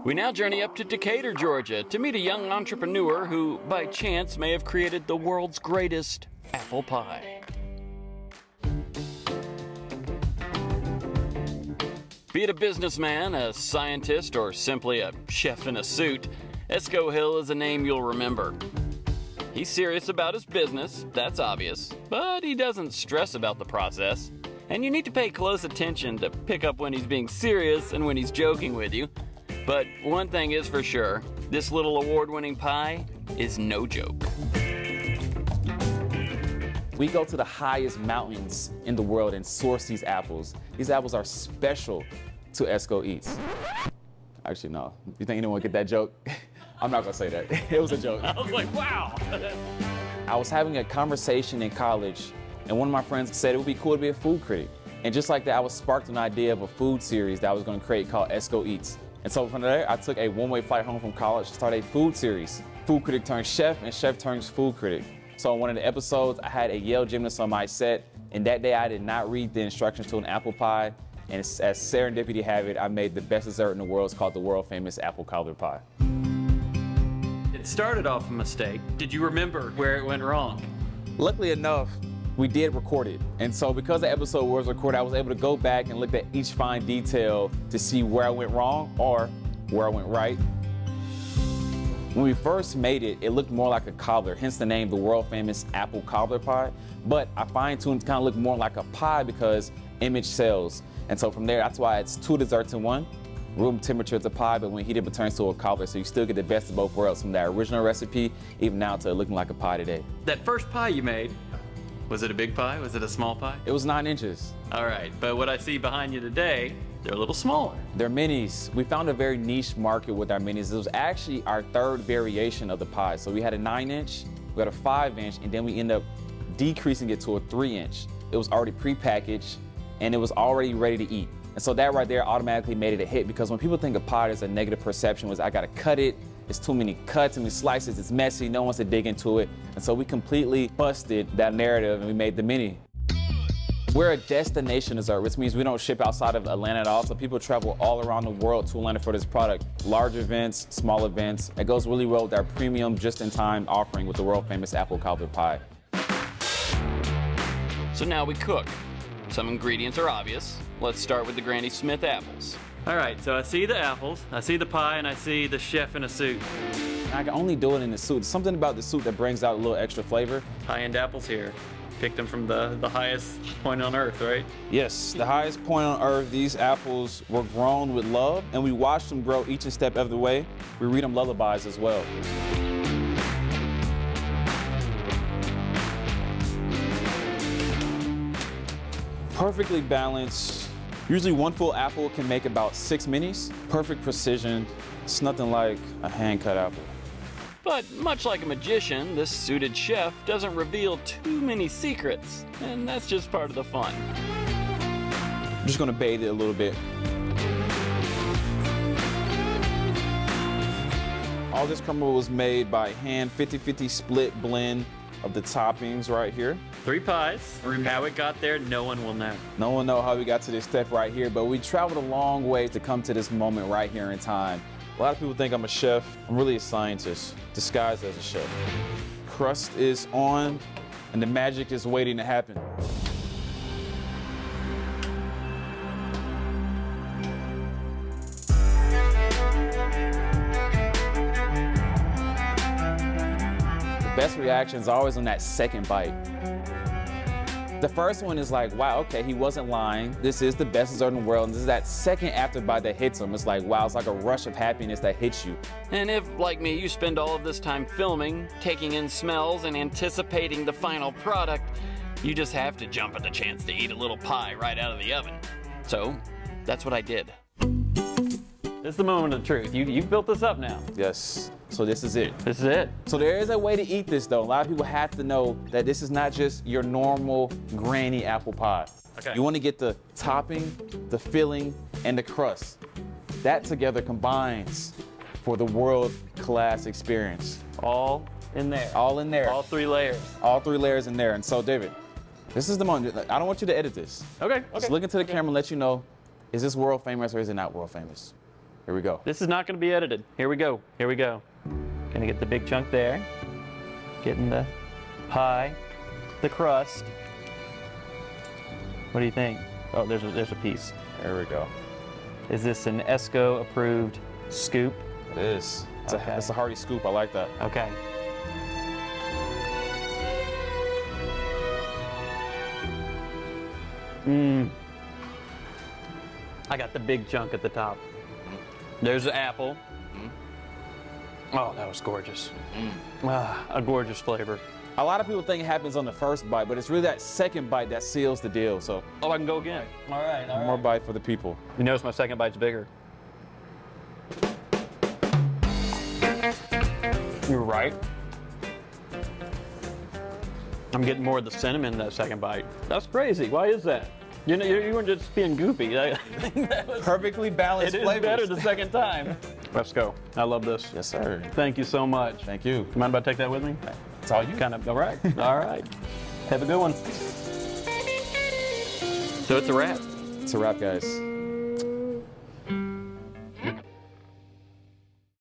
We now journey up to Decatur, Georgia, to meet a young entrepreneur who, by chance, may have created the world's greatest apple pie. Be it a businessman, a scientist, or simply a chef in a suit, Esco Hill is a name you'll remember. He's serious about his business, that's obvious, but he doesn't stress about the process. And you need to pay close attention to pick up when he's being serious and when he's joking with you. But one thing is for sure, this little award-winning pie is no joke. We go to the highest mountains in the world and source these apples. These apples are special to Esco Eats. Actually, no. You think anyone would get that joke? I'm not gonna say that. It was a joke. I was like, wow. I was having a conversation in college, and one of my friends said it would be cool to be a food critic. And just like that, I was sparked an idea of a food series that I was gonna create called Esco Eats. And so from there, I took a one-way flight home from college to start a food series. Food critic turns chef, and chef turns food critic. So in one of the episodes, I had a Yale gymnast on my set, and that day I did not read the instructions to an apple pie, and as serendipity have it, I made the best dessert in the world. It's called the world-famous apple cobbler pie. It started off a mistake. Did you remember where it went wrong? Luckily enough, we did record it. And so because the episode was recorded, I was able to go back and look at each fine detail to see where I went wrong or where I went right. When we first made it, it looked more like a cobbler, hence the name, the world famous apple cobbler pie. But I fine-tuned to kind of look more like a pie because image sells. And so from there, that's why it's 2 desserts in 1. Room temperature it's a pie, but when heated, it turns to a cobbler, so you still get the best of both worlds, from that original recipe, even now to looking like a pie today. That first pie you made, was it a big pie? Was it a small pie? It was 9 inches. All right, but what I see behind you today, they're a little smaller. They're minis. We found a very niche market with our minis. It was actually our 3rd variation of the pie. So we had a 9-inch, we had a 5-inch, and then we ended up decreasing it to a 3-inch. It was already pre-packaged, and it was already ready to eat. And so that right there automatically made it a hit, because when people think of pie, there's a negative perception was I gotta cut it, it's too many cuts, too many slices, it's messy, no one wants to dig into it. And so we completely busted that narrative and we made the mini. We're a destination dessert, which means we don't ship outside of Atlanta at all, so people travel all around the world to Atlanta for this product. Large events, small events. It goes really well with our premium just-in-time offering with the world-famous apple cobbler pie. So now we cook. Some ingredients are obvious. Let's start with the Granny Smith apples. All right, so I see the apples, I see the pie, and I see the chef in a suit. I can only do it in the suit. There's something about the suit that brings out a little extra flavor. High-end apples here. Picked them from the highest point on earth, right? Yes, the highest point on earth. These apples were grown with love, and we watched them grow each step of the way. We read them lullabies as well. Perfectly balanced. Usually 1 full apple can make about 6 minis. Perfect precision. It's nothing like a hand-cut apple. But much like a magician, this suited chef doesn't reveal too many secrets, and that's just part of the fun. I'm just gonna bathe it a little bit. All this crumble was made by hand, 50-50 split blend of the toppings right here. 3 pies. How it got there, no one will know. No one knows how we got to this step right here, but we traveled a long way to come to this moment right here in time. A lot of people think I'm a chef. I'm really a scientist, disguised as a chef. Crust is on, and the magic is waiting to happen. The best reaction is always on that second bite. The first one is like, wow, okay, he wasn't lying. This is the best dessert in the world. And this is that second after bite that hits him. It's like, wow, it's like a rush of happiness that hits you. And if, like me, you spend all of this time filming, taking in smells, and anticipating the final product, you just have to jump at the chance to eat a little pie right out of the oven. So, that's what I did. This is the moment of truth. You've built this up now. Yes. So this is it. This is it. So there is a way to eat this though. A lot of people have to know that this is not just your normal granny apple pie. Okay. You want to get the topping, the filling, and the crust. That together combines for the world-class experience. All in there. All in there. All 3 layers. All 3 layers in there. And so David, this is the moment. I don't want you to edit this. Okay. Just look into the camera and let you know is this world famous or is it not world famous? Here we go. This is not going to be edited. Here we go. Here we go. Gonna get the big chunk there. Getting the pie, the crust. What do you think? Oh, there's a piece. There we go. Is this an Esco approved scoop? It is. It's a hearty scoop. I like that. Okay. I got the big chunk at the top. There's the apple. Oh, that was gorgeous. A gorgeous flavor. A lot of people think it happens on the first bite, but it's really that second bite that seals the deal. So, Oh, I can go again. All right, all right. more bite for the people. You notice my second bite's bigger. You're right. I'm getting more of the cinnamon in that second bite. That's crazy. Why is that? You know, you weren't just being goofy. Perfectly balanced It is flavors. better the second time. Let's go. I love this. Yes, sir. Thank you so much. Thank you. You mind if I take that with me? It's all you. Kind of. All right. All right. Have a good one. So it's a wrap. It's a wrap, guys.